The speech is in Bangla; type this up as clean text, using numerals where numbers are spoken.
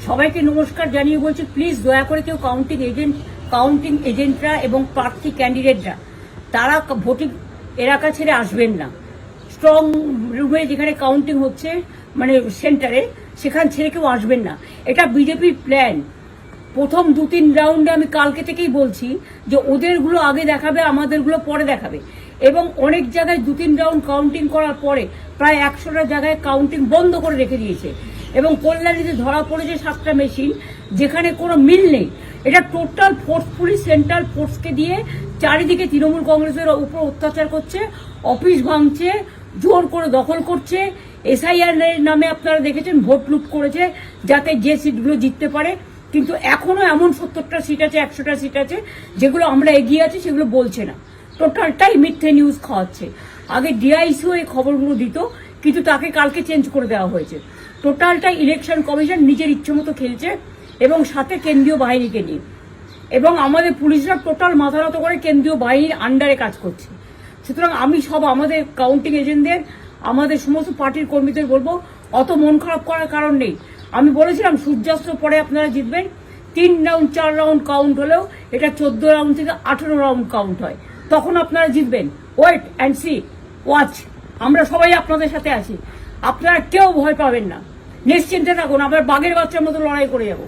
সবাইকে নমস্কার জানিয়ে বলছি, প্লিজ দয়া করে কেউ কাউন্টিং এজেন্টরা এবং প্রার্থী ক্যান্ডিডেটরা তারা ভোটিং এলাকা ছেড়ে আসবেন না। স্ট্রং রুমে যেখানে কাউন্টিং হচ্ছে, মানে সেন্টারে, সেখান ছেড়ে কেউ আসবেন না। এটা বিজেপির প্ল্যান। প্রথম 2-3 রাউন্ডে আমি কালকে থেকেই বলছি যে ওদেরগুলো আগে দেখাবে, আমাদেরগুলো পরে দেখাবে। এবং অনেক জায়গায় 2-3 রাউন্ড কাউন্টিং করার পরে প্রায় 100টা জায়গায় কাউন্টিং বন্ধ করে রেখে দিয়েছে। এবং কল্যাণীতে ধরা পড়েছে 7টা মেশিন, যেখানে কোনো মিল নেই। এটা টোটাল ফোর্সফুলি সেন্ট্রাল ফোর্সকে দিয়ে চারিদিকে তৃণমূল কংগ্রেসের উপর অত্যাচার করছে, অফিস ভাঙছে, জোর করে দখল করছে। এসআইআর নামে আপনারা দেখেছেন ভোট লুট করেছে যাতে যে সিটগুলো জিততে পারে। কিন্তু এখনো এমন 70টা সিট আছে, 100টা সিট আছে যেগুলো আমরা এগিয়ে আছি, সেগুলো বলছে না। টোটালটাই মিথ্যে নিউজ খাওয়াচ্ছে। আগে ডিআইসিও এই খবরগুলো দিত, কিন্তু তাকে কালকে চেঞ্জ করে দেওয়া হয়েছে। টোটালটাই ইলেকশন কমিশন নিজের ইচ্ছে মতো খেলছে, এবং সাথে কেন্দ্রীয় বাহিনীকে নিয়ে। এবং আমাদের পুলিশরা টোটাল মাথা নত করে কেন্দ্রীয় বাহিনীর আন্ডারে কাজ করছে। সুতরাং আমি আমাদের কাউন্টিং এজেন্টদের, আমাদের সমস্ত পার্টির কর্মীদের বলবো, অত মন খারাপ করার কারণ নেই। আমি বলেছিলাম সূর্যাস্তের পরে আপনারা জিতবেন। 3 রাউন্ড 4 রাউন্ড কাউন্ট হলেও এটা 14 রাউন্ড থেকে 18 রাউন্ড কাউন্ট হয়, তখন আপনারা জিতবেন। Wait and see, watch. আমরা সবাই আপনাদের সাথে আছি, আপনারা কেউ ভয় পাবেন না, নিশ্চিন্তে থাকুন। আমরা বাঘের বাচ্চার মতো লড়াই করে যাবো।